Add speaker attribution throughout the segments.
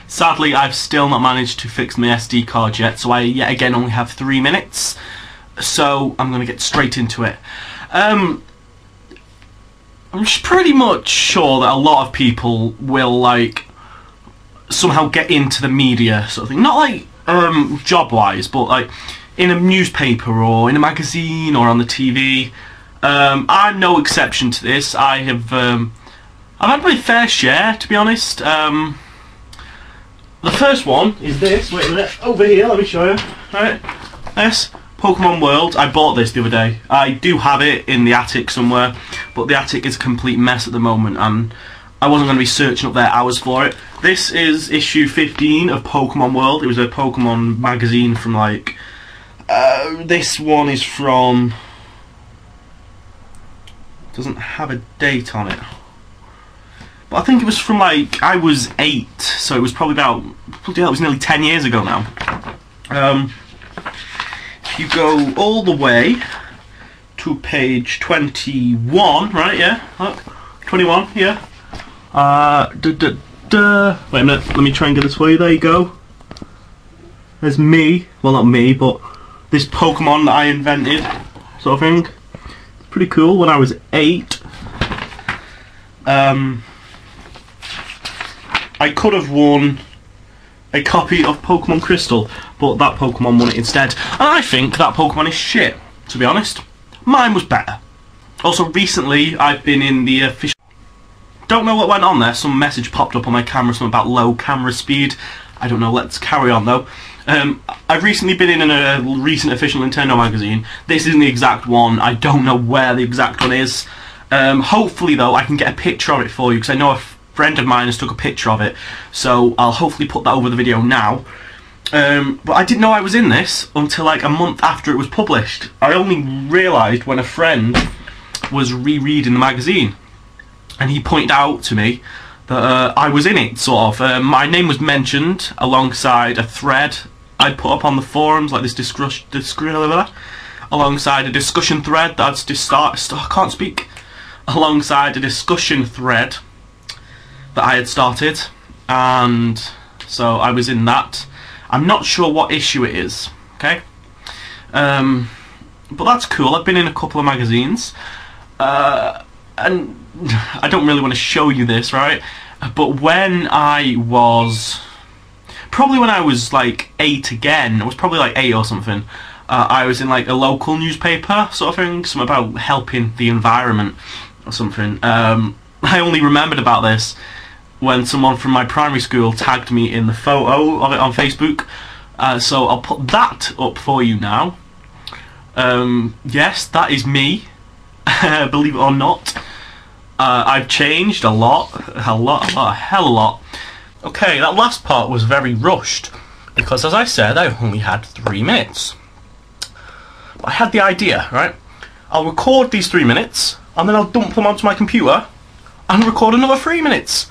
Speaker 1: Sadly, I've still not managed to fix my SD card yet, so I yet again only have 3 minutes. So I'm going to get straight into it. I'm pretty much sure that a lot of people will like somehow get into the media sort of thing. Not like job-wise, but like in a newspaper or in a magazine or on the TV. I'm no exception to this. I've had my fair share, to be honest. The first one is this. Wait a minute. Over here, let me show you. Right. This Pokemon World. I bought this the other day. I do have it in the attic somewhere, but the attic is a complete mess at the moment, and I wasn't going to be searching up there hours for it. This is issue 15 of Pokemon World. It was a Pokemon magazine from like... this one is from... doesn't have a date on it. But I think it was from like, I was 8, so it was probably about, it was nearly 10 years ago now. If you go all the way to page 21, right, yeah, look, 21, yeah. Wait a minute, let me try and get this for you, there you go. There's me, well not me, but this Pokemon that I invented, sort of thing. It's pretty cool, when I was 8. I could have won a copy of Pokemon Crystal, but that Pokemon won it instead. And I think that Pokemon is shit, to be honest. Mine was better. Also, recently, I've been in the official... Don't know what went on there. Some message popped up on my camera, something about low camera speed. I don't know, let's carry on though. I've recently been in a recent official Nintendo magazine. This isn't the exact one. I don't know where the exact one is. Hopefully though, I can get a picture of it for you, because I know a friend of mine has took a picture of it, so I'll hopefully put that over the video now. But I didn't know I was in this until like a month after it was published. I only realised when a friend was rereading the magazine, and he pointed out to me that I was in it, sort of. My name was mentioned alongside a thread I'd put up on the forums, like this alongside a discussion thread that I can't speak. Alongside a discussion thread that I had started, and so I was in that. I'm not sure what issue it is, okay? But that's cool. I've been in a couple of magazines, and I don't really want to show you this, right? But when I was... probably when I was like 8 again, I was probably like 8 or something, I was in like a local newspaper sort of thing, something about helping the environment or something. I only remembered about this when someone from my primary school tagged me in the photo of it on Facebook. So I'll put that up for you now. Yes, that is me, believe it or not. I've changed a hell of a lot. Okay, that last part was very rushed, because as I said, I only had 3 minutes. But I had the idea, right? I'll record these 3 minutes, and then I'll dump them onto my computer, and record another 3 minutes.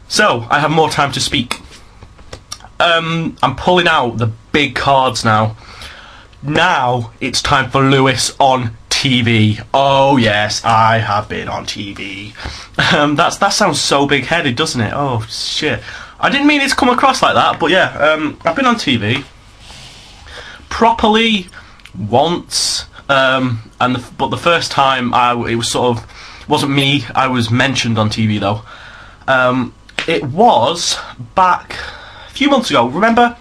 Speaker 1: So, I have more time to speak. I'm pulling out the big cards now. Now, it's time for Lewis on TV. Oh yes, I have been on TV. That sounds so big-headed, doesn't it? Oh shit. I didn't mean it to come across like that, but yeah, I've been on TV. Properly, once, but the first time it was sort of, wasn't me, I was mentioned on TV though. It was back a few months ago. Remember,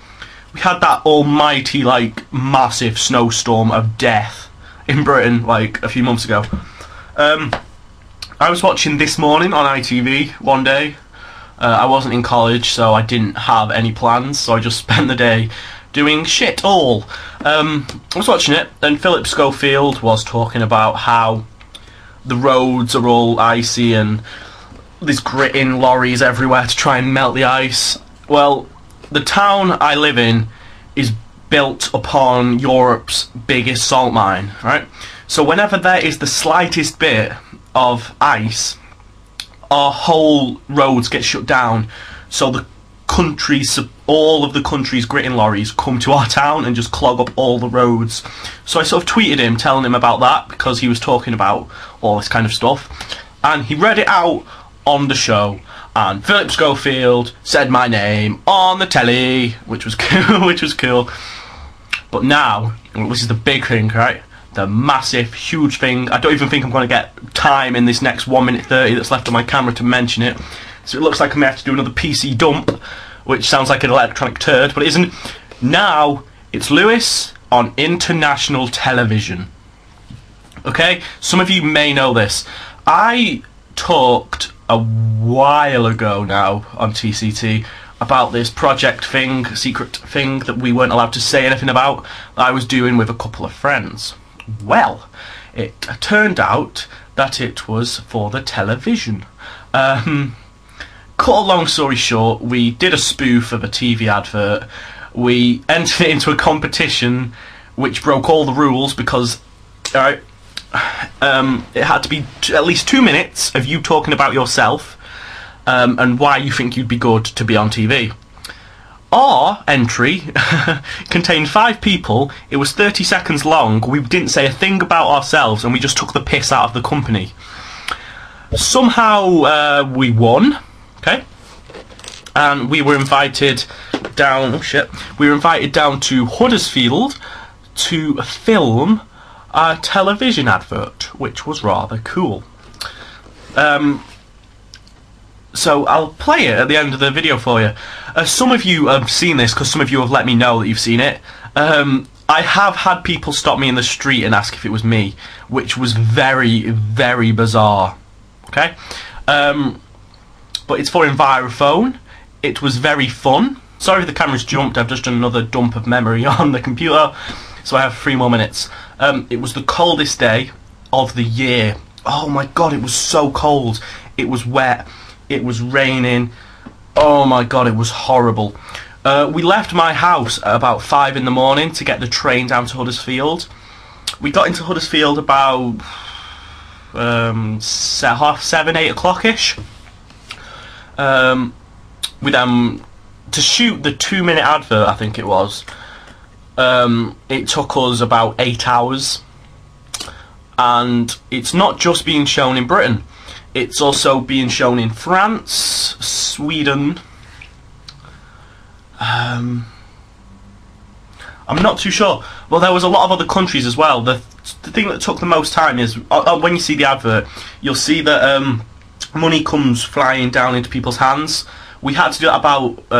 Speaker 1: we had that almighty, like, massive snowstorm of death in Britain, like, a few months ago. I was watching This Morning on ITV one day. I wasn't in college, so I didn't have any plans, so I just spent the day doing shit all. I was watching it, and Philip Schofield was talking about how the roads are all icy and there's gritting lorries everywhere to try and melt the ice. Well, the town I live in is built upon Europe's biggest salt mine, right? So whenever there is the slightest bit of ice, our whole roads get shut down. So the countries, all of the country's gritting lorries come to our town and just clog up all the roads. So I sort of tweeted him, telling him about that, because he was talking about all this kind of stuff. And he read it out on the show, and Philip Schofield said my name on the telly, which was cool, which was cool. But now, this is the big thing, right? The massive, huge thing. I don't even think I'm going to get time in this next 1 minute 30 that's left on my camera to mention it. So it looks like I may have to do another PC dump, which sounds like an electronic turd, but it isn't. Now, it's Lewis on international television. Okay? Some of you may know this. I talked a while ago now on TCT about this project thing, secret thing that we weren't allowed to say anything about, that I was doing with a couple of friends. Well, it turned out that it was for the television. Cut a long story short, we did a spoof of a TV advert. We entered it into a competition which broke all the rules because it had to be at least 2 minutes of you talking about yourself and why you think you'd be good to be on TV. Our entry contained 5 people. It was 30 seconds long. We didn't say a thing about ourselves and we just took the piss out of the company. Somehow we won, okay? And we were invited down, oh shit, we were invited down to Huddersfield to film a television advert, which was rather cool. So I'll play it at the end of the video for you. Some of you have seen this because some of you have let me know that you've seen it. I have had people stop me in the street and ask if it was me, which was very, very bizarre. Okay? But it's for Envirophone. It was very fun. Sorry if the camera's jumped, I've just done another dump of memory on the computer, so I have 3 more minutes. It was the coldest day of the year. Oh my god, it was so cold. It was wet. It was raining. Oh my god, it was horrible. We left my house at about 5 in the morning to get the train down to Huddersfield. We got into Huddersfield about 7, 8 o'clock-ish. To shoot the 2 minute advert, I think it was, it took us about 8 hours. And it's not just being shown in Britain. It's also being shown in France, Sweden. I'm not too sure. Well, there was a lot of other countries as well. The thing that took the most time is when you see the advert, you'll see that money comes flying down into people's hands. We had to do that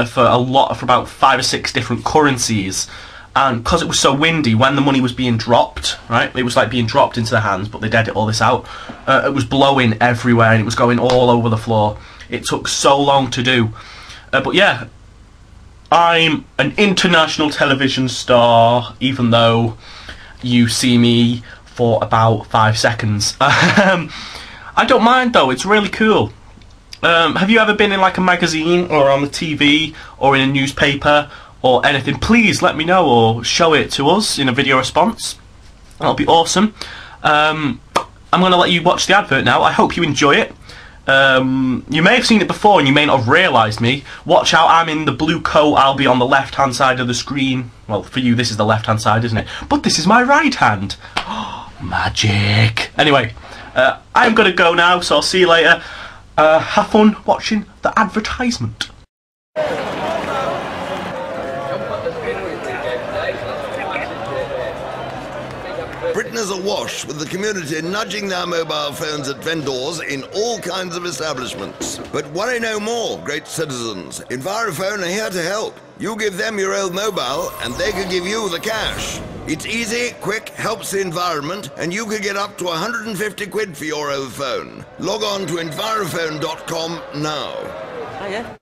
Speaker 1: for about 5 or 6 different currencies. And because it was so windy, when the money was being dropped, right, it was like being dropped into their hands, but they'd edit all this out, it was blowing everywhere and it was going all over the floor. It took so long to do. But yeah, I'm an international television star, even though you see me for about 5 seconds. I don't mind though, it's really cool. Have you ever been in like a magazine or on the TV or in a newspaper or anything? Please let me know or show it to us in a video response. That'll be awesome. I'm going to let you watch the advert now. I hope you enjoy it. You may have seen it before and you may not have realised me. Watch out, I'm in the blue coat. I'll be on the left hand side of the screen. Well, for you this is the left hand side, isn't it? But this is my right hand. Magic. Anyway, I'm going to go now, so I'll see you later. Have fun watching the advertisement.
Speaker 2: Britain is awash with the community nudging their mobile phones at vendors in all kinds of establishments. But worry no more, great citizens. Envirophone are here to help. You give them your old mobile and they can give you the cash. It's easy, quick, helps the environment, and you could get up to 150 quid for your old phone. Log on to envirophone.com now.
Speaker 3: Oh yeah.